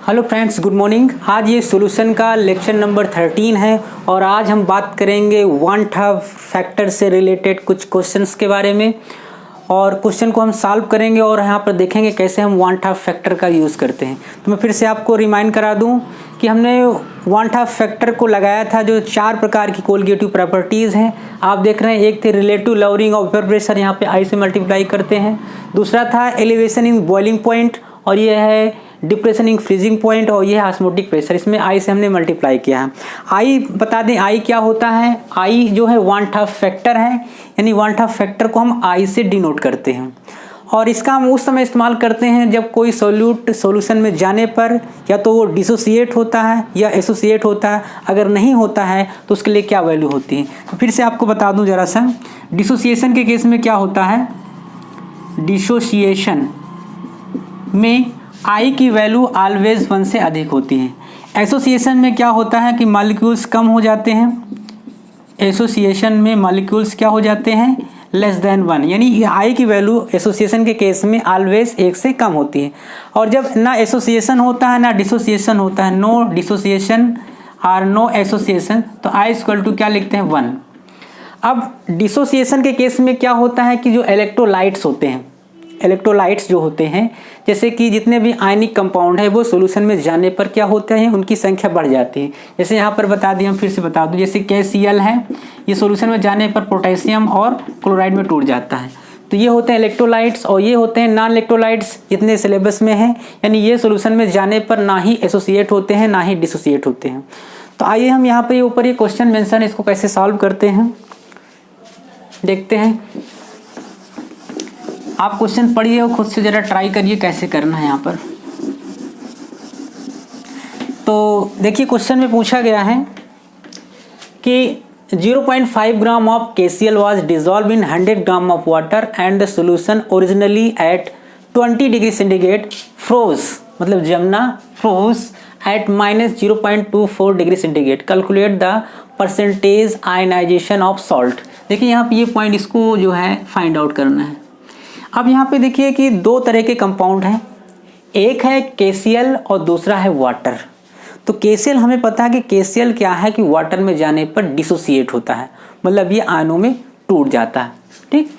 Hello friends, good morning. आज ये solution का लेक्चर नंबर 13 है और आज हम बात करेंगे वांट हैव फैक्टर से रिलेटेड कुछ क्वेश्चंस के बारे में और क्वेश्चन को हम सॉल्व करेंगे और यहाँ पर देखेंगे कैसे हम वांट हैव फैक्टर का यूज़ करते हैं। तो मैं फिर से आपको रिमाइंड करा दूँ कि हमने वांट हैव फैक्टर को लगाया था जो 4 प्रकार की कोलिगेटिव प्रॉपर्टीज़ हैं। आप देख रहे हैं, एक थे relative lowering of vapour pressure, यहाँ पे आई से मल्टीप्लाई करते हैं। दूसरा था एलिवेशन इन बॉइलिंग पॉइंट और ये है डिप्रेशन इन फ्रीजिंग पॉइंट और ये है ऑस्मोटिक प्रेशर, इसमें आई से हमने मल्टीप्लाई किया है। आई बता दें आई क्या होता है। आई जो है वांट हैव फैक्टर है, यानी वांट हैव फैक्टर को हम आई से डिनोट करते हैं और इसका हम उस समय इस्तेमाल करते हैं जब कोई सॉल्यूशन में जाने पर या तो वो डिसोसिएट होता है या एसोसिएट होता है। अगर नहीं होता है तो उसके लिए क्या वैल्यू होती है। तो फिर से आपको बता दूं जरा सा, डिसोसिएशन के केस में क्या होता है। डिसोसिएशन में आई की वैल्यू ऑलवेज 1 से अधिक होती है। एसोसिएशन में क्या होता है कि मॉलिक्यूल्स कम हो जाते हैं। एसोसिएशन में मॉलिक्यूल्स क्या हो जाते हैं, लेस देन 1, यानी आई की वैल्यू एसोसिएशन के केस में ऑलवेज 1 से कम होती है। और जब ना एसोसिएशन होता है ना डिसोसिएशन होता है, नो डिसोसिएशन और नो एसोसिएशन, तो आई इक्वल टू क्या लिखते हैं 1। अब डिसोसिएशन के केस में क्या होता है कि जो इलेक्ट्रोलाइट्स होते हैं, इलेक्ट्रोलाइट्स जो होते हैं, जैसे कि जितने भी आयनिक कंपाउंड है वो सॉल्यूशन में जाने पर क्या होते हैं, उनकी संख्या बढ़ जाती है। जैसे यहाँ पर बता दिए, हम फिर से बता दूं, जैसे KCl है, ये सॉल्यूशन में जाने पर पोटेशियम और क्लोराइड में टूट जाता है। तो ये होते हैं इलेक्ट्रोलाइट्स और ये होते हैं नॉन इलेक्ट्रोलाइट्स, जितने सिलेबस में हैं, यानी ये सॉल्यूशन में जाने पर ना ही एसोसिएट होते हैं ना ही डिसोसिएट होते हैं। तो आइए हम यहाँ पर ऊपर ये क्वेश्चन मेंशन, इसको कैसे सॉल्व करते हैं देखते हैं। आप क्वेश्चन पढ़िए और खुद से ज़रा ट्राई करिए कैसे करना है यहाँ पर। तो देखिए, क्वेश्चन में पूछा गया है कि 0.5 gram of KCl was dissolve in 100 gram of water and the solution originally at 20 degree centigrade froze, मतलब जमना froze at -0.24 degree centigrade. Calculate the percentage ionization of salt. देखिए यहाँ पे ये पॉइंट, इसको जो है फाइंड आउट करना है। अब यहाँ पे देखिए कि 2 तरह के कंपाउंड हैं, एक है KCl और दूसरा है वाटर। तो KCl हमें पता है कि KCl क्या है कि वाटर में जाने पर डिसोसिएट होता है, मतलब ये आयनों में टूट जाता है। ठीक,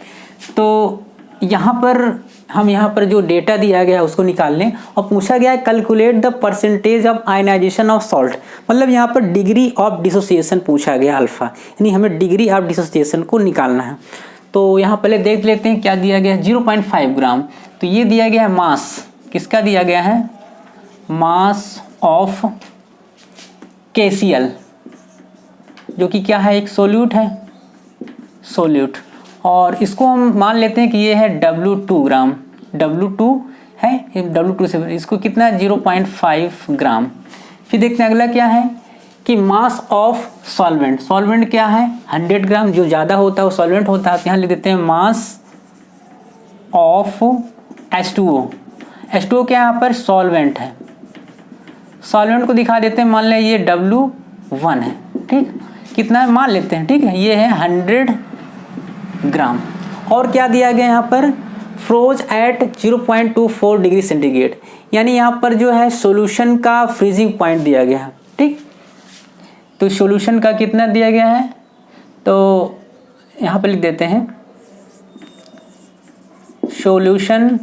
तो यहाँ पर हम यहाँ पर जो डेटा दिया गया है उसको निकाल लें और पूछा गया है calculate the percentage of ionisation of salt, मतलब यहाँ पर डिग्री ऑफ डिसोसिएशन पूछा गया अल्फा, यानी हमें डिग्री ऑफ डिसोसिएशन को निकालना है। तो यहाँ पहले देख लेते हैं क्या दिया गया है, 0.5 ग्राम। तो ये दिया गया है मास, किसका दिया गया है, मास ऑफ KCl, जो कि क्या है, एक सोल्यूट है, सोल्यूट। और इसको हम मान लेते हैं कि ये है W2 ग्राम, W2 है, W2 से इसको कितना है 0.5 ग्राम। फिर देखते हैं अगला क्या है कि मास ऑफ सॉल्वेंट, सॉल्वेंट क्या है 100 ग्राम, जो ज़्यादा होता है वो सॉल्वेंट होता है। तो यहाँ लिख देते हैं मास ऑफ H2O। H2O क्या यहाँ पर सॉल्वेंट है, सॉल्वेंट को दिखा देते हैं, मान लें ये W1 है। ठीक, कितना है मान लेते हैं, ठीक है, ये है 100 ग्राम। और क्या दिया गया यहाँ पर, फ्रोज एट 0.24 डिग्री सेंटीग्रेड, यानी यहाँ पर जो है सॉल्यूशन का फ्रीजिंग पॉइंट दिया गया है। ठीक, तो सॉल्यूशन का कितना दिया गया है, तो यहाँ पर लिख देते हैं सॉल्यूशन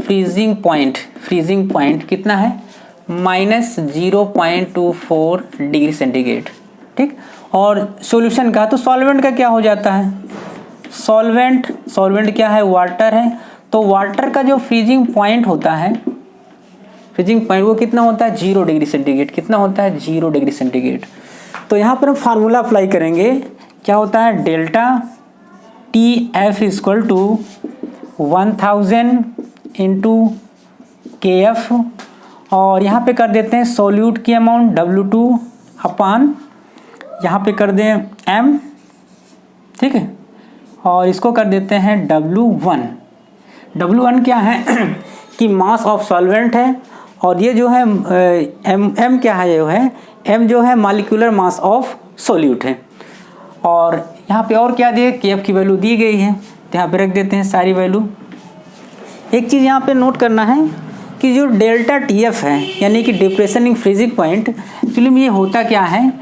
फ्रीजिंग पॉइंट कितना है -0.24 डिग्री सेंटीग्रेड। ठीक, और सॉल्यूशन का, तो सॉल्वेंट का क्या हो जाता है, सॉल्वेंट क्या है, वाटर है। तो वाटर का जो फ्रीजिंग पॉइंट होता है, फ्रीजिंग पॉइंट वो कितना होता है 0 डिग्री सेंटीग्रेड, कितना होता है 0 डिग्री सेंटीग्रेड। तो यहाँ पर हम फार्मूला अप्लाई करेंगे, क्या होता है delta TF equal to 1000 into KF, और यहाँ पे कर देते हैं सोल्यूट की अमाउंट W2 अपान यहाँ पे कर दें M, ठीक है, और इसको कर देते हैं W1 क्या है कि मास ऑफ सॉल्वेंट है, और ये जो है M क्या है, M जो है मॉलिक्यूलर मास ऑफ सोल्यूट है। और यहाँ पे और क्या दिए, KF की वैल्यू दी गई है, तो यहाँ पे रख देते हैं सारी वैल्यू। एक चीज़ यहाँ पे नोट करना है कि जो डेल्टा TF है यानी कि depression in freezing point, actually में ये होता क्या है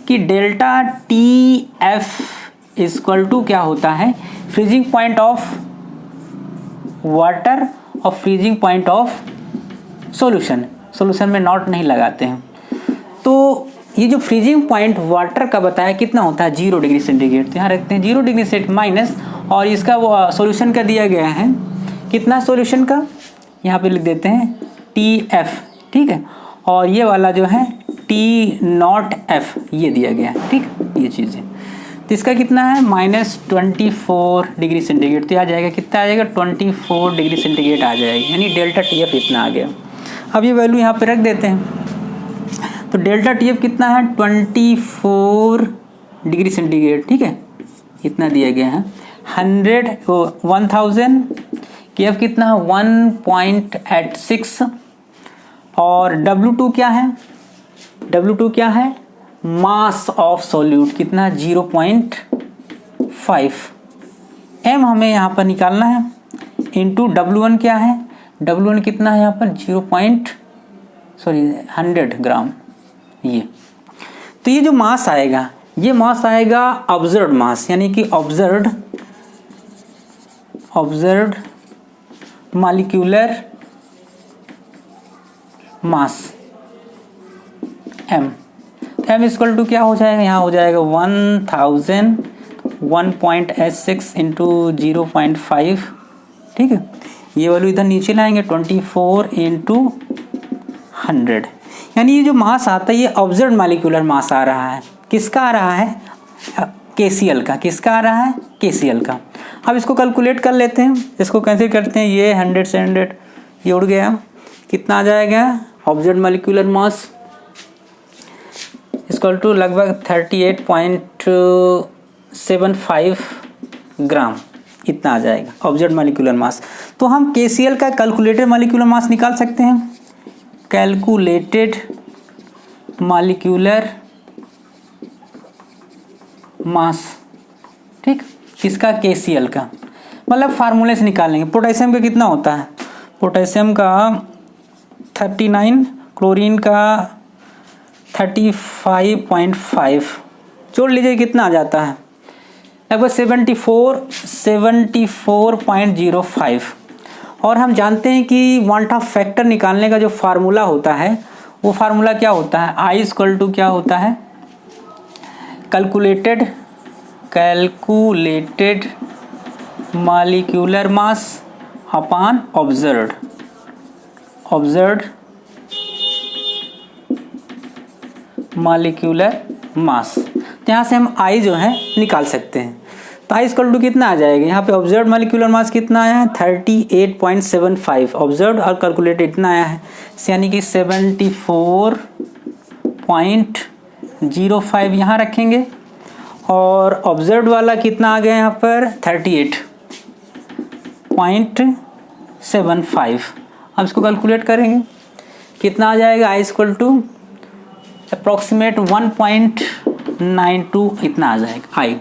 कि डेल्टा TF इक्वल टू क्या होता है, फ्रीजिंग पॉइंट ऑफ वाटर और freezing point of solution. Solution में नॉट नहीं लगाते हैं। तो ये जो फ्रीजिंग पॉइंट वाटर का बताया कितना होता है 0 डिग्री सेंटीग्रेड, तो यहाँ रखते हैं 0 डिग्री सेंट माइनस, और इसका वो सॉल्यूशन का दिया गया है कितना सॉल्यूशन का, यहाँ पे लिख देते हैं TF, ठीक है, और ये वाला जो है T0F ये दिया गया है, ठीक, ये चीज़ें। तो इसका कितना है -24 डिग्री सेंटीग्रेड, तो आ जाएगा कितना आ जाएगा 24 डिग्री सेंटीग्रेड आ जाएगा, यानी डेल्टा TF इतना आ गया। अब ये वैल्यू यहाँ पे रख देते हैं, तो डेल्टा TF कितना है 24 डिग्री सेंटीग्रेड, ठीक है, इतना दिया गया है। 1000 KF कितना है 1.86, और W2 क्या है, W2 क्या है मास ऑफ सॉल्यूट कितना 0.5, M हमें यहाँ पर निकालना है, इंटू W1 क्या है, W1 कितना है यहाँ पर 100 ग्राम। ये तो ये जो मास आएगा, ये मास आएगा ऑब्जर्व्ड मास, यानी कि observed molecular mass M। M equal to क्या हो जाएगा, यहाँ हो जाएगा 1000 1.86 इंटू 0.5, ठीक है, ये वैल्यू इधर नीचे लाएंगे 24 इंटू 100, यानी ये जो मास आता है ये ऑब्जर्व्ड मॉलिक्यूलर मास आ रहा है, किसका आ रहा है KCl का, किसका आ रहा है KCl का। अब इसको कैलकुलेट कर लेते हैं, इसको कैंसिल करते हैं, ये 100 से 100 ये उड़ गया, कितना आ जाएगा observed molecular mass equal to लगभग 38.75 ग्राम, इतना आ जाएगा ऑब्जर्व्ड मॉलिक्यूलर मास। तो हम KCl का कैलकुलेटेड मॉलिक्यूलर मास निकाल सकते हैं, कैलकुलेटेड मॉलिक्यूलर मास, ठीक, किसका KCl का, मतलब फार्मूले से निकालेंगे। पोटेशियम का कितना होता है, पोटेशियम का 39, क्लोरीन का 35.5, जोड़ लीजिए कितना आ जाता है लगभग 74.05। और हम जानते हैं कि वांट ऑफ फैक्टर निकालने का जो फार्मूला होता है वो फार्मूला क्या होता है, I इक्वल टू क्या होता है calculated molecular mass upon observed molecular mass. तो यहाँ से हम I जो है निकाल सकते हैं, तो I इक्वल टू कितना आ जाएगा, यहाँ पे ऑब्जर्व्ड मॉलिक्यूलर मास कितना आया है 38.75, ऑब्जर्व्ड और कैलकुलेटेड इतना आया है, यानी कि 74.05 यहाँ रखेंगे, और ऑब्जर्व्ड वाला कितना आ गया यहाँ पर 38.75। अब इसको कैलकुलेट करेंगे कितना आ जाएगा, I इक्वल टू अप्रॉक्सीमेट 1.92 इतना आ जाएगा I।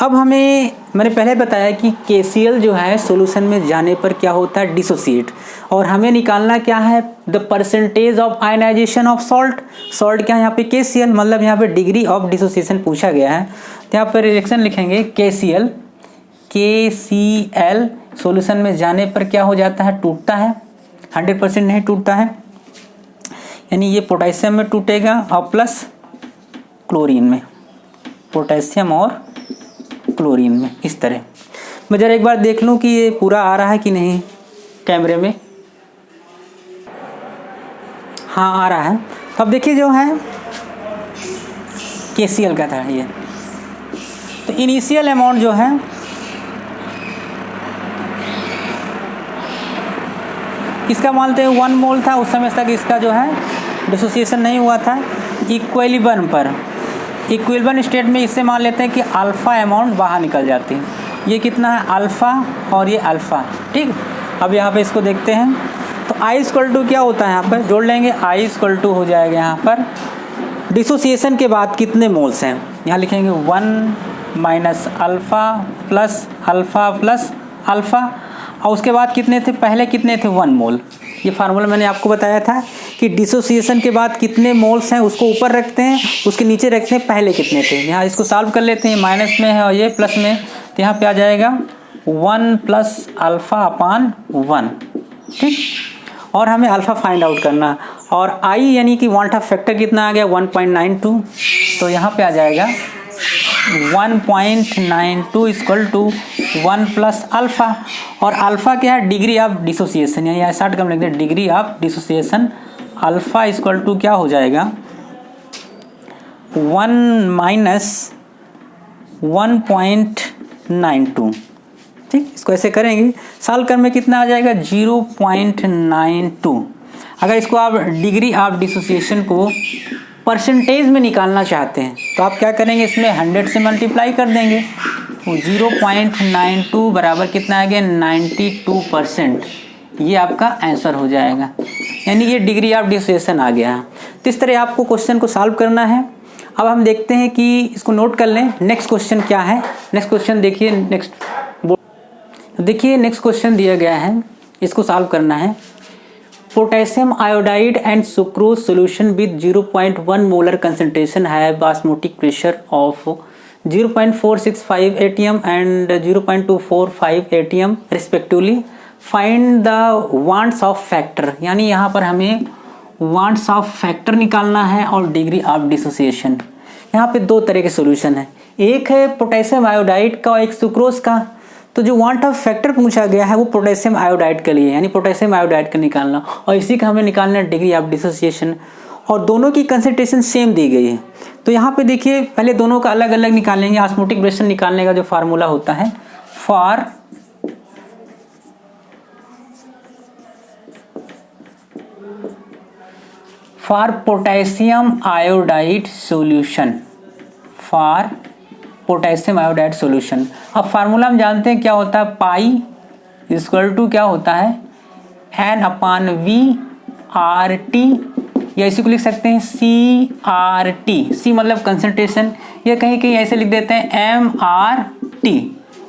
अब मैंने पहले बताया कि KCl जो है सॉल्यूशन में जाने पर क्या होता है डिसोसिएट, और हमें निकालना क्या है the percentage of ionisation of salt क्या है यहाँ पे KCl, मतलब यहाँ पे डिग्री ऑफ डिसोसिएशन पूछा गया है। तो यहाँ पर रिएक्शन लिखेंगे KCl सॉल्यूशन में जाने पर क्या हो जाता है, टूटता है, 100% नहीं टूटता है, यानी ये पोटेशियम में टूटेगा और प्लस क्लोरीन में, पोटेशियम और क्लोरीन में, इस तरह। मैं जरा एक बार देख लूँ कि ये पूरा आ रहा है कि नहीं कैमरे में, हाँ आ रहा है। तो अब देखिए जो है KCl का था ये, तो इनिशियल अमाउंट जो है इसका मानते हैं 1 मोल था, उस समय तक इसका जो है डिसोसिएशन नहीं हुआ था। इक्विलिब्रियम स्टेट में इससे मान लेते हैं कि अल्फ़ा अमाउंट बाहर निकल जाती है, ये कितना है अल्फ़ा और ये अल्फ़ा, ठीक। अब यहाँ पे इसको देखते हैं, तो I इक्वल टू क्या होता है यहाँ पर जोड़ लेंगे, I इक्वल टू हो जाएगा यहाँ पर डिसोसिएशन के बाद कितने मोल्स हैं, यहाँ लिखेंगे 1 माइनस अल्फ़ा प्लस अल्फ़ा, और उसके बाद कितने थे, पहले कितने थे 1 मोल, ये फार्मूला मैंने आपको बताया था कि डिसोसिएशन के बाद कितने मोल्स हैं उसको ऊपर रखते हैं, उसके नीचे रखते हैं पहले कितने थे। यहाँ इसको सॉल्व कर लेते हैं, माइनस में है और ये प्लस में, तो यहाँ पे आ जाएगा 1 प्लस अल्फ़ा अपान 1, ठीक। और हमें अल्फ़ा फाइंड आउट करना, और आई यानी कि वांट ऑफ फैक्टर कितना आ गया 1.92, तो यहाँ पे आ जाएगा 1.92 इक्वल टू 1 प्लस अल्फ़ा, और अल्फ़ा क्या है डिग्री ऑफ डिसोसिएशन, यानी 60 कम लिख दे degree of dissociation. Alpha equal to क्या हो जाएगा 1 माइनस 1.92, ठीक। इसको ऐसे करेंगे, सॉल्व करने में कितना आ जाएगा 0.92। अगर इसको आप डिग्री ऑफ डिसोसिएशन को परसेंटेज में निकालना चाहते हैं तो आप क्या करेंगे, इसमें 100 से मल्टीप्लाई कर देंगे, तो 0.92 बराबर कितना आ गया 92%। ये आपका आंसर हो जाएगा, यानी ये डिग्री ऑफ डिसोसिएशन आ गया। तो इस तरह आपको क्वेश्चन को सॉल्व करना है। अब हम देखते हैं कि इसको नोट कर लें, नेक्स्ट क्वेश्चन क्या है। नेक्स्ट क्वेश्चन देखिए, नेक्स्ट क्वेश्चन दिया गया है, इसको सॉल्व करना है। Potassium iodide and sucrose solution with 0.1 molar concentration have osmotic pressure of 0.465 atm and 0.245 atm respectively. Find the wants of factor, यानी यहाँ पर हमें वांट्स ऑफ फैक्टर निकालना है और डिग्री ऑफ डिसोसिएशन। यहाँ पे दो तरह के सॉल्यूशन है, एक है पोटेशियम आयोडाइड का और एक सुक्रोज का। तो जो वांट ऑफ फैक्टर पूछा गया है वो पोटेशियम आयोडाइड के लिए, यानी पोटेशियम आयोडाइड का निकालना, और इसी का हमें निकालना है डिग्री ऑफ डिसोसिएशन, और दोनों की कंसंट्रेशन सेम दी गई है। तो यहाँ पे देखिए पहले दोनों का अलग अलग निकालेंगे। ऑस्मोटिक प्रेशर निकालने का जो फार्मूला होता है, for potassium iodide solution, for potassium iodide solution. अब फार्मूला हम जानते हैं क्या होता है, पाई इक्वल टू क्या होता है N अपान VRT, या इसी को लिख सकते हैं CRT। C मतलब कंसंट्रेशन, या कहीं कहीं ऐसे लिख देते हैं MRT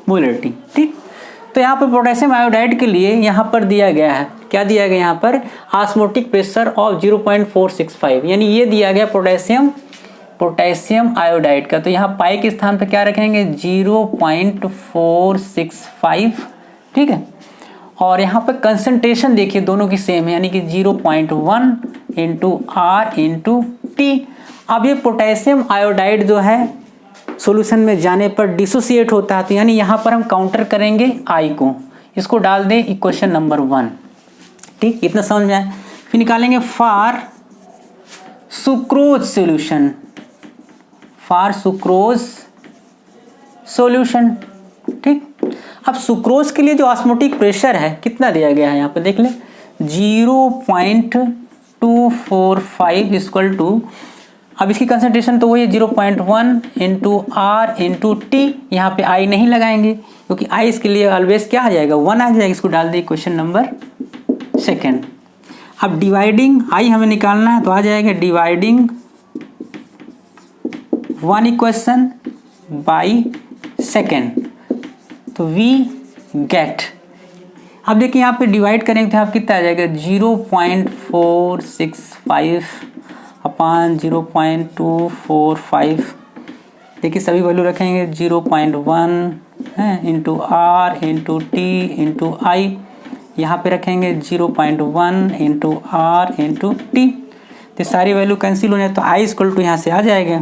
मोलरिटी, ठीक। तो यहाँ पर पोटेशियम आयोडाइड के लिए यहाँ पर दिया गया है, क्या दिया गया यहाँ पर, ऑस्मोटिक प्रेशर ऑफ 0.465, यानी ये दिया गया पोटेशियम आयोडाइड का। तो यहाँ पाई के स्थान पर क्या रखेंगे 0.465, ठीक है। और यहाँ पर कंसंट्रेशन देखिए दोनों की सेम है, यानी कि 0.1 इंटू R इंटू T। अब ये पोटेशियम आयोडाइड जो है सॉल्यूशन में जाने पर डिसोसिएट होता है, तो यानी यहाँ पर हम काउंटर करेंगे I को, इसको डाल दें इक्वेशन नंबर 1, ठीक। इतना समझ में आए। फिर निकालेंगे for sucrose solution, for sucrose solution, ठीक। अब सुक्रोज के लिए जो ऑस्मोटिक प्रेशर है कितना दिया गया है यहाँ पे देख लें 0.245 इक्वल टू, अब इसकी कंसंट्रेशन तो वही 0.1 इंटू R इंटू T। यहाँ पे I नहीं लगाएंगे क्योंकि I इसके लिए ऑलवेज क्या आ जाएगा 1 आ जाएगा, इसको डाल दें क्वेश्चन नंबर 2। अब डिवाइडिंग I हमें निकालना है, तो आ जाएगा डिवाइडिंग 1 इक्वेशन बाई सेकेंड, तो वी गेट। अब देखिए यहाँ पे डिवाइड करेंगे तो आप कितना आ जाएगा 0.465 अपान 0.245। देखिए सभी वैल्यू रखेंगे 0.1 है into R into T into I, यहाँ पे रखेंगे 0.1 इंटू R इंटू T। तो सारी वैल्यू कैंसिल हो जाए, तो I इक्वल टू यहाँ से आ जाएगा,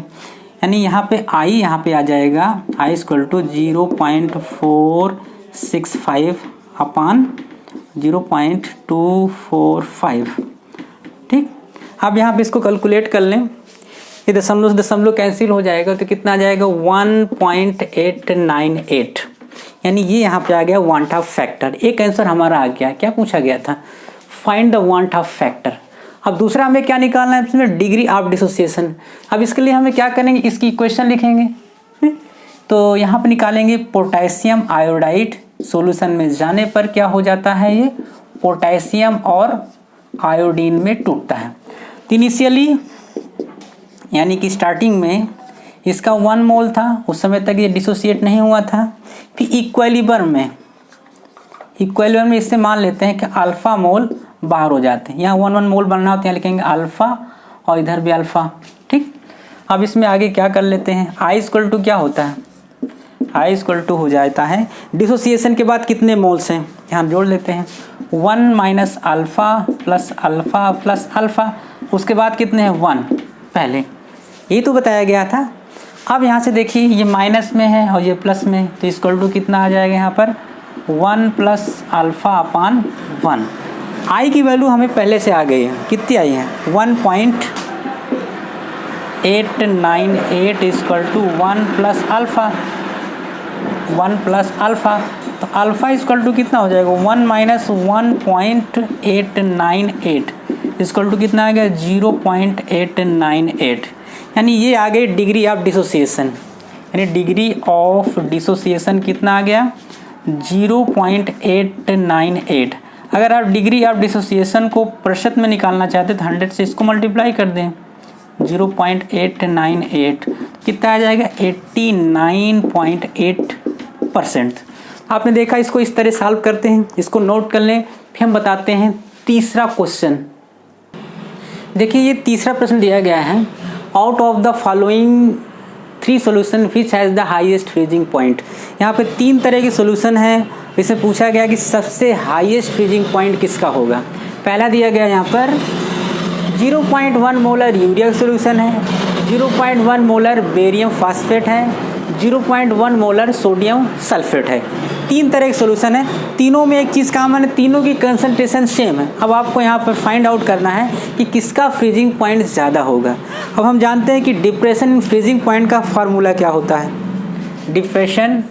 यानी यहाँ पे I यहाँ पे आ जाएगा I इक्वल टू 0.465 अपान 0.245, ठीक। अब यहाँ पे इसको कैलकुलेट कर लें, ये दशमलव दशमलव कैंसिल हो जाएगा, तो कितना आ जाएगा 1.898, यानी ये यहाँ पे आ गया वांट ऑफ फैक्टर। एक आंसर हमारा आ गया, क्या पूछा गया था, find the want of factor. अब दूसरा हमें क्या निकालना है इसमें, डिग्री ऑफ डिसोसिएशन। अब इसके लिए हमें क्या करेंगे, इसकी इक्वेशन लिखेंगे, तो यहाँ पे निकालेंगे पोटेशियम आयोडाइड सॉल्यूशन में जाने पर क्या हो जाता है, ये पोटेशियम और आयोडीन में टूटता है। तो इनिशियली यानी कि स्टार्टिंग में इसका 1 मोल था, उस समय तक ये डिसोसिएट नहीं हुआ था। फिर इक्विलिब्रियम में इससे मान लेते हैं कि अल्फा मोल बाहर हो जाते हैं। यहाँ 1 मोल बनना होता है, यहाँ लिखेंगे अल्फ़ा और इधर भी अल्फ़ा। ठीक, अब इसमें आगे क्या कर लेते हैं, I इक्वल टू क्या होता है, I इक्वल टू हो जाता है डिसोसिएशन के बाद कितने मोल्स हैं, यहाँ जोड़ लेते हैं 1 minus alpha plus alpha plus alpha, उसके बाद कितने हैं 1, पहले यही तो बताया गया था। अब यहाँ से देखिए ये माइनस में है और ये प्लस में, तो इक्वल टू कितना आ जाएगा यहाँ पर 1 प्लस अल्फ़ा अपान 1। I की वैल्यू हमें पहले से आ गई है, कितनी आई है 1.898 equal to 1 plus alpha, 1 plus alpha, तो अल्फ़ा इक्वल टू कितना हो जाएगा 1 माइनस 1.898 इक्वल टू कितना आ गया 0.898, यानी ये आ गई डिग्री ऑफ डिसोसिएशन, यानी डिग्री ऑफ डिसोसिएशन कितना आ गया 0.898। अगर आप डिग्री ऑफ डिसोसिएशन को प्रतिशत में निकालना चाहते तो 100 से इसको मल्टीप्लाई कर दें, 0.898 कितना आ जाएगा 89.8%। आपने देखा, इसको इस तरह सॉल्व करते हैं, इसको नोट कर लें, फिर हम बताते हैं तीसरा क्वेश्चन। देखिए ये तीसरा प्रश्न दिया गया है, out of the following 3 solution which has the highest freezing point. यहाँ पे 3 तरह के सॉल्यूशन हैं, इसमें पूछा गया कि सबसे हाईएस्ट फ्रीजिंग पॉइंट किसका होगा। पहला दिया गया यहाँ पर 0.1 मोलर यूरिया सॉल्यूशन है, 0.1 मोलर बेरियम फास्फेट है, 0.1 मोलर सोडियम सल्फेट है। 3 तरह के सॉल्यूशन है, तीनों में एक चीज़ कॉमन है, तीनों की कंसंट्रेशन सेम है। अब आपको यहाँ पर फाइंड आउट करना है कि किसका फ्रीजिंग पॉइंट ज़्यादा होगा। अब हम जानते हैं कि डिप्रेशन इन फ्रीजिंग पॉइंट का फार्मूला क्या होता है, डिप्रेशन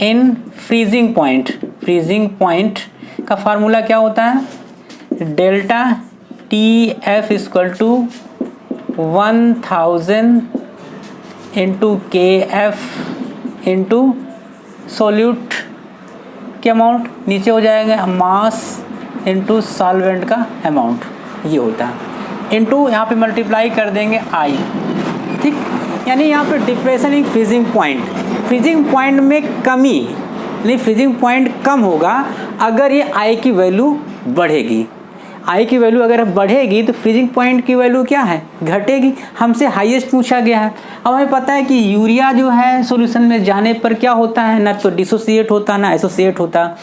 इन फ्रीजिंग पॉइंट का फार्मूला क्या होता है, delta TF equal to 1000 into KF into solute के अमाउंट, नीचे हो जाएगा मास इंटू सॉल्वेंट का अमाउंट, ये होता है, इंटू यहाँ पे मल्टीप्लाई कर देंगे I। ठीक, यानी यहाँ पे डिप्रेशन इन फ्रीजिंग पॉइंट में कमी, यानी फ्रीजिंग पॉइंट कम होगा अगर ये I की वैल्यू बढ़ेगी। I की वैल्यू अगर बढ़ेगी तो फ्रीजिंग पॉइंट की वैल्यू क्या है, घटेगी। हमसे हाईएस्ट पूछा गया है। अब हमें पता है कि यूरिया जो है सॉल्यूशन में जाने पर क्या होता है, ना तो डिसोसिएट होता ना एसोसिएट होता।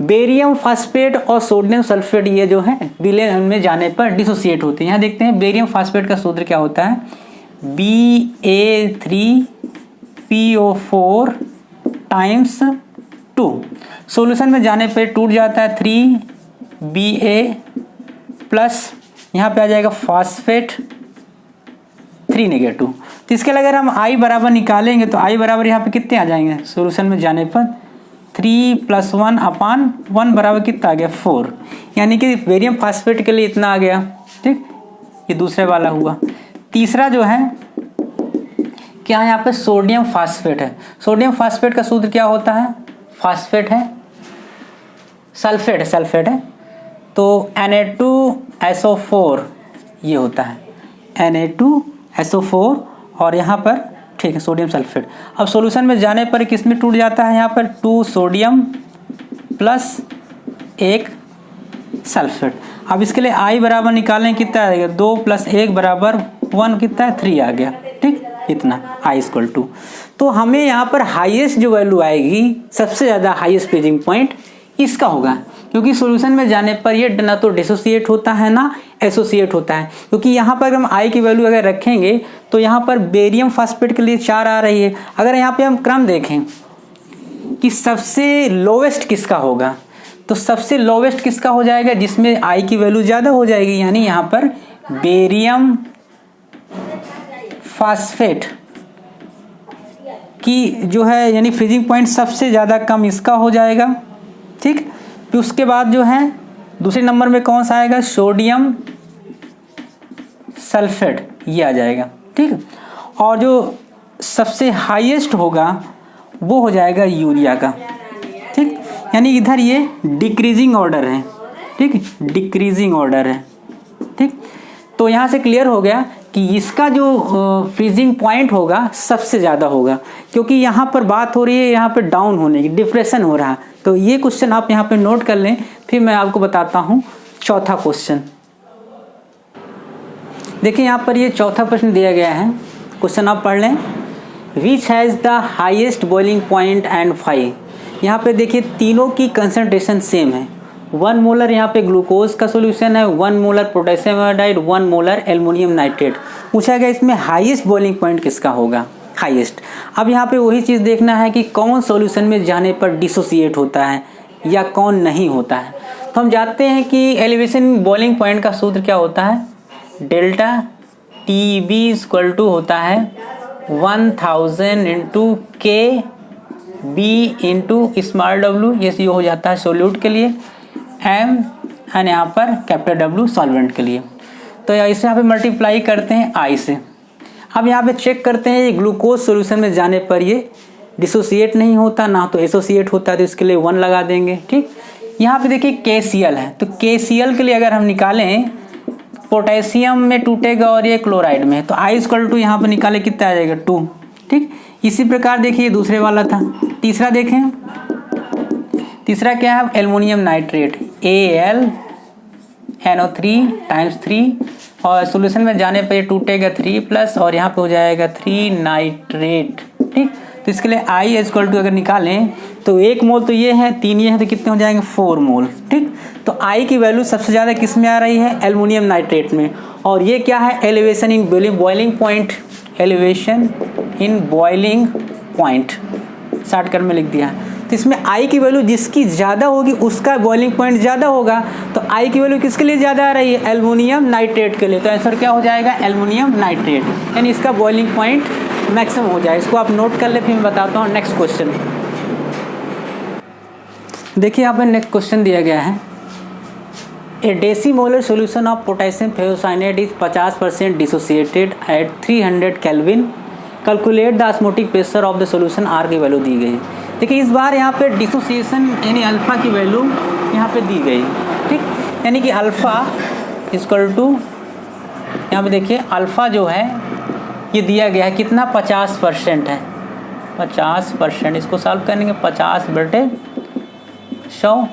बेरियम फास्फेट और सोडियम सल्फेट ये जो है विलयन में जाने पर डिसोसिएट होते हैं। यहाँ देखते हैं बेरियम फास्फेट का सूत्र क्या होता है, BA3PO4 टाइम्स 2, सॉल्यूशन में जाने पर टूट जाता है 3BA प्लस यहाँ पे आ जाएगा फास्फेट 3 नेगेटिव। तो इसके लिए अगर हम I बराबर निकालेंगे तो I बराबर यहाँ पे कितने आ जाएंगे, सॉल्यूशन में जाने पर 3 + 1 अपान 1 बराबर कितना आ गया 4, यानी कि बेरियम फास्फेट के लिए इतना आ गया। ठीक, ये दूसरे वाला हुआ। तीसरा जो है क्या है, यहाँ पे सोडियम फास्फेट है। सोडियम फास्फेट का सूत्र क्या होता है, फास्फेट है सल्फेट है तो Na2SO4 ये होता है, Na2SO4 और यहाँ पर ठीक है सोडियम सल्फेट। अब सॉल्यूशन में जाने पर किस में टूट जाता है, यहाँ पर 2 सोडियम प्लस 1 सल्फेट। अब इसके लिए I बराबर निकालें कितना आएगा, 2 + 1 बराबर 1 कितना है 3 आ गया। ठीक, इतना I इक्वल टू, तो हमें यहाँ पर हाईएस्ट जो वैल्यू आएगी, सबसे ज़्यादा हाईएस्ट फ्रीजिंग पॉइंट इसका होगा, क्योंकि सॉल्यूशन में जाने पर ये ना तो डिसोसिएट होता है ना एसोसिएट होता है। क्योंकि यहाँ पर हम I की वैल्यू अगर रखेंगे तो यहाँ पर बेरियम फास्फेट के लिए 4 आ रही है। अगर यहाँ पे हम क्रम देखें कि सबसे लोवेस्ट किसका होगा, तो सबसे लोवेस्ट किसका हो जाएगा, जिसमें I की वैल्यू ज़्यादा हो जाएगी, यानी यहाँ पर बेरियम फास्फेट की जो है यानी फ्रीजिंग पॉइंट सबसे ज़्यादा कम इसका हो जाएगा। ठीक, फिर उसके बाद जो है दूसरे नंबर में कौन सा आएगा, सोडियम सल्फेट ये आ जाएगा। ठीक, और जो सबसे हाईएस्ट होगा वो हो जाएगा यूरिया का। ठीक, यानी इधर ये डिक्रीजिंग ऑर्डर है। ठीक, डिक्रीजिंग ऑर्डर है। ठीक, तो यहाँ से क्लियर हो गया कि इसका जो फ्रीजिंग पॉइंट होगा सबसे ज़्यादा होगा, क्योंकि यहाँ पर बात हो रही है यहाँ पे डाउन होने की, डिप्रेशन हो रहा है। तो ये क्वेश्चन आप यहाँ पे नोट कर लें, फिर मैं आपको बताता हूँ चौथा क्वेश्चन। देखिए यहाँ पर ये चौथा प्रश्न दिया गया है, क्वेश्चन आप पढ़ लें। Which has the highest boiling point and फाई। यहाँ पे देखिए तीनों की कंसंट्रेशन सेम है। 1 मोलर यहाँ पे ग्लूकोज का सोल्यूशन है, 1 molar potassium iodide, 1 molar aluminium nitrate. पूछा गया इसमें हाईएस्ट बॉइलिंग पॉइंट किसका होगा, हाईएस्ट। अब यहाँ पे वही चीज़ देखना है कि कौन सॉल्यूशन में जाने पर डिसोसिएट होता है या कौन नहीं होता है। तो हम जानते हैं कि एलिवेशन बॉइलिंग पॉइंट का सूत्र क्या होता है, delta T B equal to होता है 1000 इंटू के बी इंटू स्मॉल डब्ल्यू, ये हो जाता है सोल्यूट के लिए, एम एंड यहाँ पर कैपिटल डब्ल्यू सॉल्वेंट के लिए। तो इसे यहाँ पे मल्टीप्लाई करते हैं आई से। अब यहाँ पे चेक करते हैं ये ग्लूकोज सॉल्यूशन में जाने पर ये डिसोसिएट नहीं होता ना तो एसोसिएट होता है, तो इसके लिए 1 लगा देंगे। ठीक, यहाँ पे देखिए KCl है, तो KCl के लिए अगर हम निकालें पोटेशियम में टूटेगा और ये क्लोराइड में, तो आई इक्वल टू यहाँ पर निकाले कितना आ जाएगा 2। ठीक, इसी प्रकार देखिए दूसरे वाला था। तीसरा देखें, तीसरा क्या है, एल्युमिनियम नाइट्रेट AlNO3 टाइम्स 3, और सोल्यूशन में जाने पर ये टूटेगा 3+ और यहाँ पे हो जाएगा 3 नाइट्रेट। ठीक, तो इसके लिए I इक्वल टू अगर निकालें तो 1 मोल तो ये है, 3 ये है, तो कितने हो जाएंगे 4 मोल। ठीक, तो I की वैल्यू सबसे ज़्यादा किस में आ रही है, एल्युमिनियम नाइट्रेट में। और ये क्या है, elevation in boiling point, elevation in boiling point shortcut में लिख दिया। तो इसमें I की वैल्यू जिसकी ज़्यादा होगी उसका बॉइलिंग पॉइंट ज़्यादा होगा, तो I की वैल्यू किसके लिए ज़्यादा आ रही है, एल्युमिनियम नाइट्रेट के लिए। तो आंसर क्या हो जाएगा, एल्युमिनियम नाइट्रेट, यानी इसका बॉइलिंग पॉइंट मैक्सिमम हो जाए। इसको आप नोट कर ले, फिर मैं बताता हूँ नेक्स्ट क्वेश्चन। देखिए यहाँ पर नेक्स्ट क्वेश्चन दिया गया है, a decimolar solution of potassium ferrocyanide is 50% dissociated at 300 kelvin, calculate the osmotic pressure of the solution, R की वैल्यू दी गई है। देखिए इस बार यहाँ पे डिसोसिएशन यानी अल्फा की वैल्यू यहाँ पे दी गई। ठीक, यानी कि अल्फा इक्वल टू, यहाँ पे देखिए अल्फा जो है ये दिया गया है कितना, 50% है, 50%। इसको सॉल्व करेंगे 50/100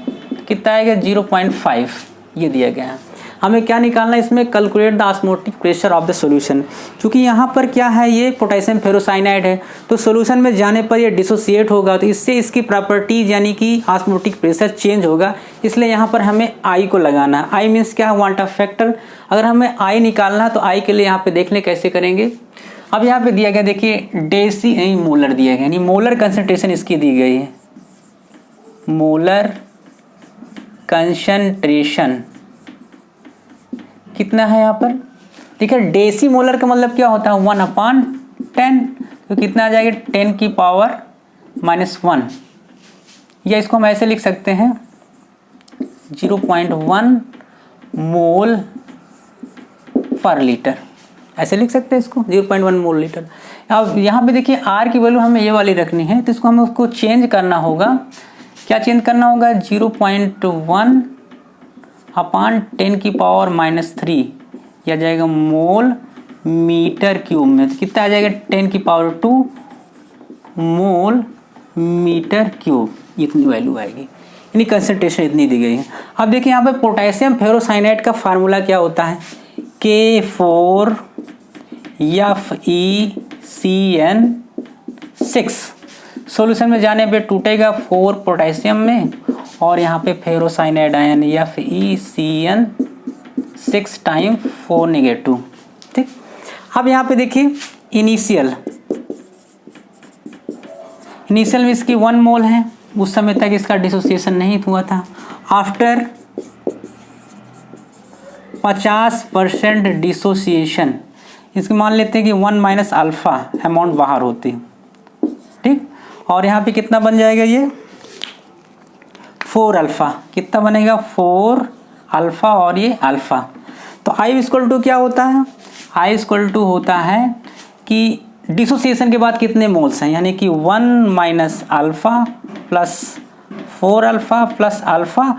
कितना आएगा, 0.5 ये दिया गया है। हमें क्या निकालना है इसमें, calculate the osmotic pressure of the solution. क्योंकि यहाँ पर क्या है, ये पोटेशियम फेरोसाइनाइड है, तो सॉल्यूशन में जाने पर ये डिसोसिएट होगा, तो इससे इसकी प्रॉपर्टीज यानी कि ऑस्मोटिक प्रेशर चेंज होगा। इसलिए यहाँ पर हमें आई को लगाना है। आई मीन्स क्या है, क्वांटम फैक्टर। अगर हमें आई निकालना है तो आई के लिए यहाँ पे देख लें कैसे करेंगे। अब यहाँ पे दिया गया देखिए डेसी मोलर दिया गया, यानी मोलर कंसंट्रेशन इसकी दी गई है, मोलर कंसंट्रेशन कितना है यहाँ पर। देखिए डेसी मोलर का मतलब क्या होता है, 1/10, तो कितना आ जाएगा 10⁻⁻1, या इसको हम ऐसे लिख सकते हैं 0.1 मोल पर लीटर, ऐसे लिख सकते हैं इसको 0.1 मोल लीटर। अब यहाँ पे देखिए आर की वैल्यू हमें ये वाली रखनी है, तो इसको हमें उसको चेंज करना होगा। क्या चेंज करना होगा, 0.1/10⁻³ यह जाएगा मोल मीटर क्यूब में, तो कितना आ जाएगा 10⁻² मोल मीटर क्यूब, इतनी वैल्यू आएगी, यानी कंसंट्रेशन इतनी दी गई है। अब देखिए यहाँ पे पोटेशियम फेरोसाइनाइड का फार्मूला क्या होता है, K4FeCN6। सॉल्यूशन में जाने पे टूटेगा 4 पोटेशियम में, और यहाँ पे ferrocyanide ion FeCN6 time 4 negative. ठीक, अब यहाँ पे देखिए इनिशियल में इसकी 1 मोल है, उस समय तक इसका डिसोसिएशन नहीं हुआ था। आफ्टर 50% डिसोसिएशन, इसको मान लेते हैं कि 1 - अल्फा अमाउंट बाहर होती है। ठीक, और यहाँ पे कितना बन जाएगा, ये 4 अल्फा, कितना बनेगा 4 अल्फा और ये अल्फा। तो आई इक्वल टू क्या होता है, आई इक्वल टू होता है कि डिसोसिएशन के बाद कितने मोल्स हैं, यानी कि 1 - alpha plus 4 alpha plus alpha,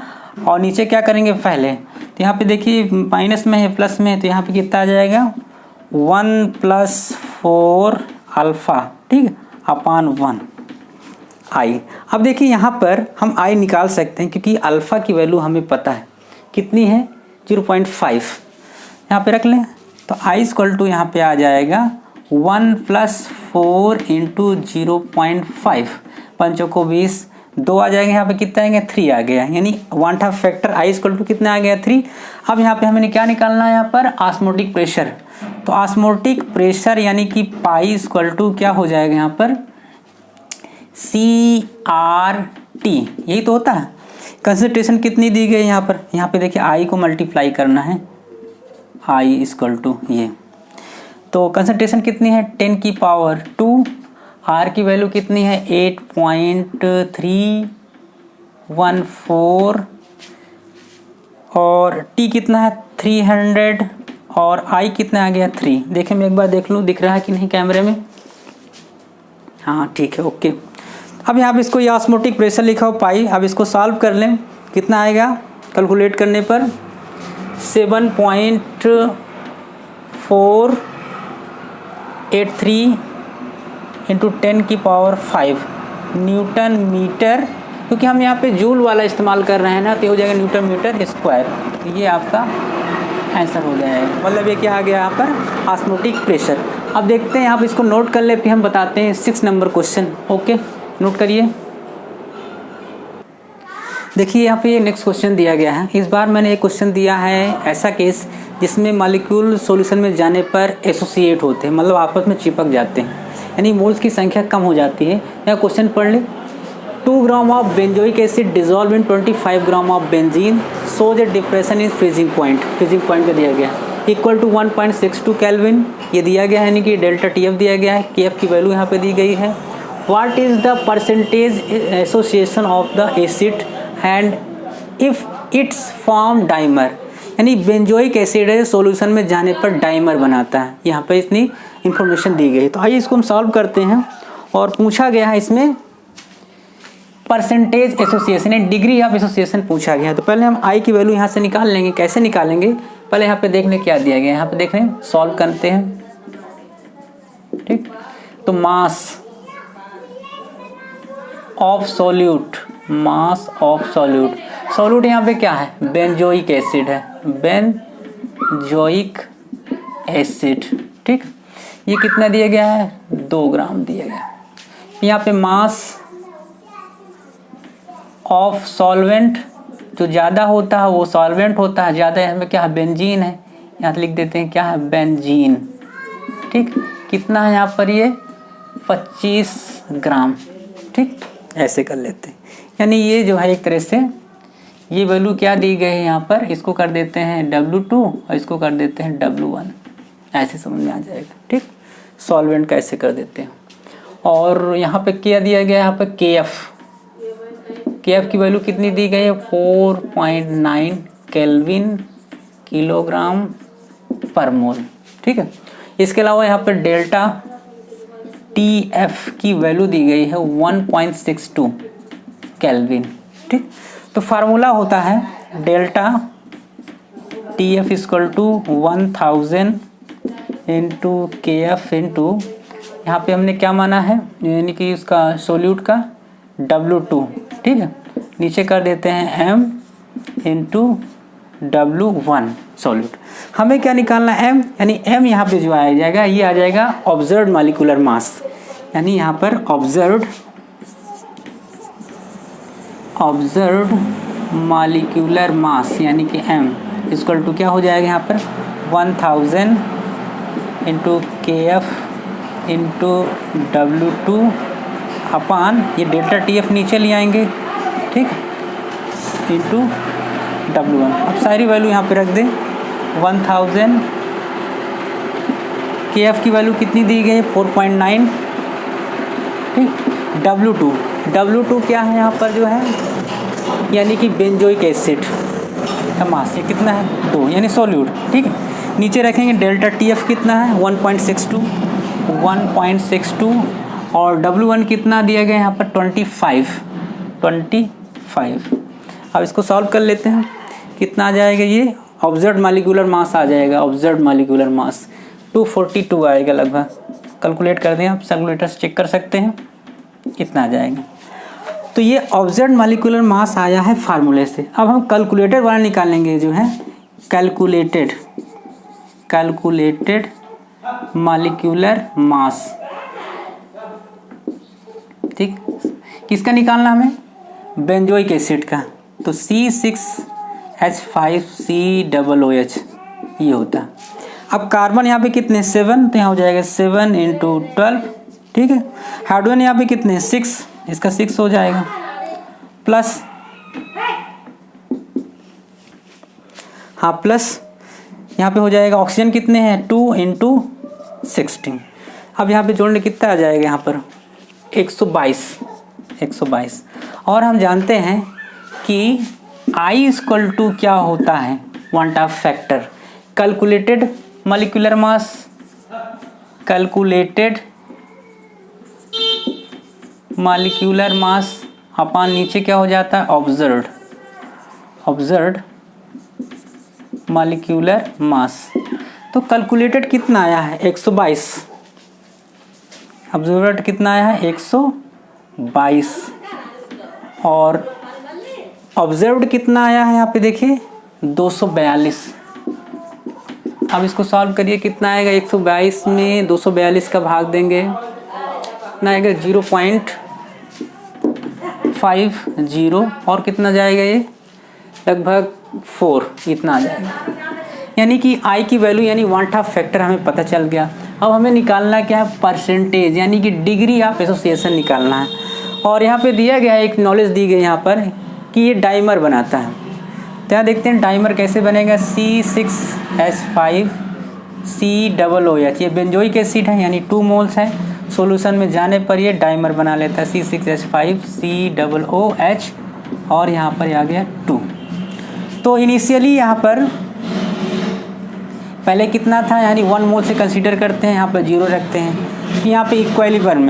और नीचे क्या करेंगे पहले, तो यहाँ पे देखिए माइनस में है प्लस में है, तो यहाँ पे कितना आ जाएगा 1 + 4 अल्फ़ा, ठीक है, अपान 1 आई। अब देखिए यहाँ पर हम आई निकाल सकते हैं क्योंकि अल्फ़ा की वैल्यू हमें पता है कितनी है, 0.5। यहाँ पे रख लें तो आई इक्वल टू यहाँ पे आ जाएगा 1 + 4 × 0.5, 5 को 20, 2 आ जाएंगे, यहाँ पे कितना आएंगे, 3 आ गया, यानी 1/2 फैक्टर आई इक्वल टू कितना आ गया, 3। अब यहाँ पे हमें क्या निकालना है, यहाँ पर ऑस्मोटिक प्रेशर। तो ऑस्मोटिक प्रेशर यानी कि पाई इक्वल टू क्या हो जाएगा यहाँ पर, CRT, यही तो होता है। कंसंट्रेशन कितनी दी गई यहाँ पर, यहाँ पे देखिए आई को मल्टीप्लाई करना है, आई इक्वल टू ये, तो कंसंट्रेशन कितनी है, 10⁻²। आर की वैल्यू कितनी है, 8.314, और टी कितना है, 300, और आई कितना आ गया, 3। देखिए मैं एक बार देख लूँ दिख रहा है कि नहीं कैमरे में, हाँ ठीक है, ओके। अब यहाँ पे इसको ये ऑस्मोटिक प्रेशर लिखा हो पाई, अब इसको सॉल्व कर लें, कितना आएगा कैलकुलेट करने पर, 7.483 × 10⁵ न्यूटन मीटर, क्योंकि हम यहाँ पे जूल वाला इस्तेमाल कर रहे हैं ना, तो हो जाएगा न्यूटन मीटर स्क्वायर। तो ये आपका आंसर हो जाएगा, मतलब ये क्या आ गया यहाँ पर, ऑस्मोटिक प्रेशर। अब देखते हैं, आप इसको नोट कर ले, फिर हम बताते हैं 6 नंबर क्वेश्चन। ओके, नोट करिए। देखिए यहाँ पे ये नेक्स्ट क्वेश्चन दिया गया है। इस बार मैंने एक क्वेश्चन दिया है ऐसा केस जिसमें मॉलिक्यूल सॉल्यूशन में जाने पर एसोसिएट होते हैं, मतलब आपस में चिपक जाते हैं, यानी मोल्स की संख्या कम हो जाती है। यह क्वेश्चन पढ़ ले। 2 gram of benzoic acid dissolve in 25 gram of benzene shows A depression in freezing point का दिया गया इक्वल टू 1.62 केल्विन, ये दिया गया है, यानी कि डेल्टा TF दिया गया है, KF की वैल्यू यहाँ पे दी गई है। What is the percentage association of the acid and if it's form dimer, यानी बेंजोइक एसिड है सॉल्यूशन में जाने पर डाइमर बनाता है, यहाँ पे इतनी इंफॉर्मेशन दी गई है। तो आइए इसको हम सॉल्व करते हैं। और पूछा गया है इसमें percentage association, degree of association पूछा गया है। तो पहले हम आई की वैल्यू यहाँ से निकाल लेंगे। कैसे निकालेंगे, पहले यहाँ पे देखने क्या दिया गया है, यहाँ पे देख रहे हैं, सॉल्व करते हैं, ठीक। तो mass of solute, mass of solute यहाँ पे क्या है, बेंजोइक एसिड है, बेंजोइक एसिड, ठीक। ये कितना दिया गया है, 2 ग्राम दिया गया। यहाँ पे मास ऑफ सॉल्वेंट, जो ज़्यादा होता है वो सॉल्वेंट होता है, ज़्यादा हमें क्या है, बेंजीन है, यहाँ लिख देते हैं क्या है, बेंजीन, ठीक। कितना है यहाँ पर, ये 25 ग्राम, ठीक, ऐसे कर लेते हैं। यानी ये जो है एक तरह से ये वैल्यू क्या दी गई है यहाँ पर, इसको कर देते हैं W2 और इसको कर देते हैं W1, ऐसे समझ में आ जाएगा, ठीक। सॉल्वेंट का ऐसे कर देते हैं। और यहाँ पे क्या दिया गया है, यहाँ पे KF की वैल्यू कितनी दी गई है, 4.9 केल्विन किलोग्राम पर मोल, ठीक है। इसके अलावा यहाँ पर डेल्टा TF की वैल्यू दी गई है 1.62 केल्विन, ठीक। तो फार्मूला होता है delta TF equal to 1000 into KF into, यहाँ पे हमने क्या माना है, यानी कि उसका सोल्यूट का W2, ठीक है। नीचे कर देते हैं M इंटू W1 सोल्यूट। हमें क्या निकालना है, M, यानी M यहाँ पे जो आ जाएगा, ये आ जाएगा ऑब्जर्व्ड मॉलिक्यूलर मास, यानी यहाँ पर ऑब्जर्व्ड मॉलिक्यूलर मास, यानी कि M इक्वल टू क्या हो जाएगा यहाँ पर 1000 इंटू KF इंटू W2 अपान ये डेल्टा TF नीचे ले आएंगे, ठीक, इंटू W1। अब सारी वैल्यू यहाँ पे रख दें, 1000, KF की वैल्यू कितनी दी गई है, 4.9, ठीक। W2 क्या है यहाँ पर जो है, यानी कि बेंजोइक एसिड का मास, ये कितना है, 2, यानी सॉल्यूट, ठीक है। नीचे रखेंगे डेल्टा TF कितना है, 1.62, और W1 कितना दिया गया यहाँ पर, 25। अब इसको सॉल्व कर लेते हैं, कितना आ जाएगा, ये ऑब्जर्व्ड मॉलिक्यूलर मास आ जाएगा, ऑब्जर्व्ड मॉलिक्यूलर मास 242 आएगा लगभग। कैलकुलेट कर दें, आप कैलकुलेटर से चेक कर सकते हैं, इतना आ जाएगा। तो ये ऑब्जर्व्ड मॉलिक्यूलर मास आया है फार्मूले से। अब हम कैलकुलेटेड वाला निकालेंगे, जो है कैलकुलेटेड मॉलिक्यूलर मास। ठीक, किसका निकालना हमें? बेंजोइक एसिड का। तो C6H5COOH ये होता है। अब कार्बन यहाँ पे कितने? 7, तो यहाँ हो जाएगा 7 × 12। ठीक है, हाइड्रोजन यहाँ पे कितने? 6, इसका 6 हो जाएगा, प्लस प्लस यहाँ पे हो जाएगा ऑक्सीजन कितने हैं? 2 × 16। अब यहाँ पे जोड़ने कितना आ जाएगा? यहाँ पर 122। और हम जानते हैं कि I = क्या होता है? क्वांटा फैक्टर। कैलकुलेटेड मॉलिक्यूलर मास, अपन नीचे क्या हो जाता है? Observed molecular mass. तो कैलकुलेटेड कितना आया है? 122। ऑब्जर्व्ड कितना आया है? 122। और ऑब्जर्व्ड कितना आया है? यहाँ पे देखिए 242। अब इसको सॉल्व करिए, कितना आएगा? 122 में 242 का भाग देंगे, कितना आएगा? 0.50। और कितना जाएगा? ये लगभग 4, इतना आ जाएगा। यानी कि आई की वैल्यू यानी क्वांटा फैक्टर हमें पता चल गया। अब हमें निकालना क्या है? परसेंटेज, यानी कि डिग्री ऑफ एसोसिएशन निकालना है। और यहाँ पे दिया गया है, एक नॉलेज दी गई यहाँ पर कि ये डाइमर बनाता है। तो यहाँ देखते हैं डाइमर कैसे बनेगा। C6H5COOH, ये बेंजोइक एसिड है, यानी 2 मोल्स है। सॉल्यूशन में जाने पर ये डाइमर बना लेता है C6H5COOH, और यहाँ पर आ गया 2। तो इनिशियली यहाँ पर पहले कितना था? यानी 1 मोल से कंसीडर करते हैं, यहाँ पर 0 रखते हैं। यहाँ पे इक्विलिब्रियम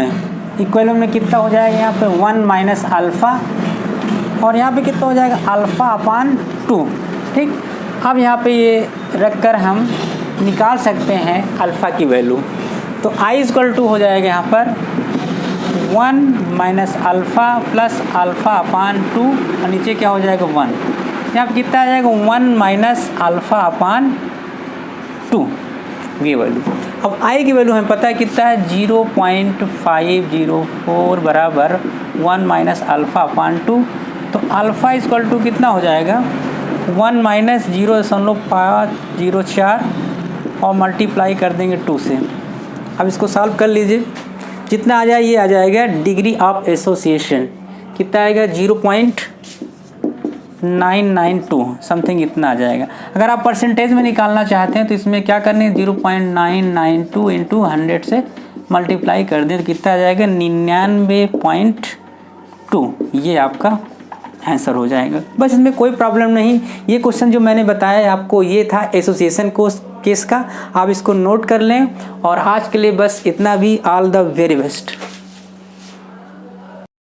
में कितना हो जाएगा? यहाँ पे 1 - अल्फ़ा, और यहाँ पे कितना हो जाएगा? α/2। ठीक, अब यहाँ पे ये रखकर हम निकाल सकते हैं अल्फ़ा की वैल्यू। तो I = हो जाएगा यहाँ पर 1 - अल्फ़ा प्लस α/2, और नीचे क्या हो जाएगा? 1। यहाँ पर कितना आ जाएगा? 1 - अल्फ़ा/2, ये वैल्यू। अब I की वैल्यू हमें पता है कितना है? 0.504 बराबर 1 - अल्फ़ा/2। तो अल्फ़ा = कितना हो जाएगा? 1 - 0.504 और मल्टीप्लाई कर देंगे 2 से। अब इसको सॉल्व कर लीजिए, जितना आ जाए ये आ जाएगा डिग्री ऑफ एसोसिएशन। कितना आएगा? 0.992 समथिंग, इतना आ जाएगा। अगर आप परसेंटेज में निकालना चाहते हैं तो इसमें क्या करने? 0.992 × 100 से मल्टीप्लाई कर दें, तो कितना आ जाएगा? 99.2। ये आपका आंसर हो जाएगा। बस इसमें कोई प्रॉब्लम नहीं। ये क्वेश्चन जो मैंने बताया आपको, ये था एसोसिएशन केस का। आप इसको नोट कर लें। और आज के लिए बस इतना भी। All the very best.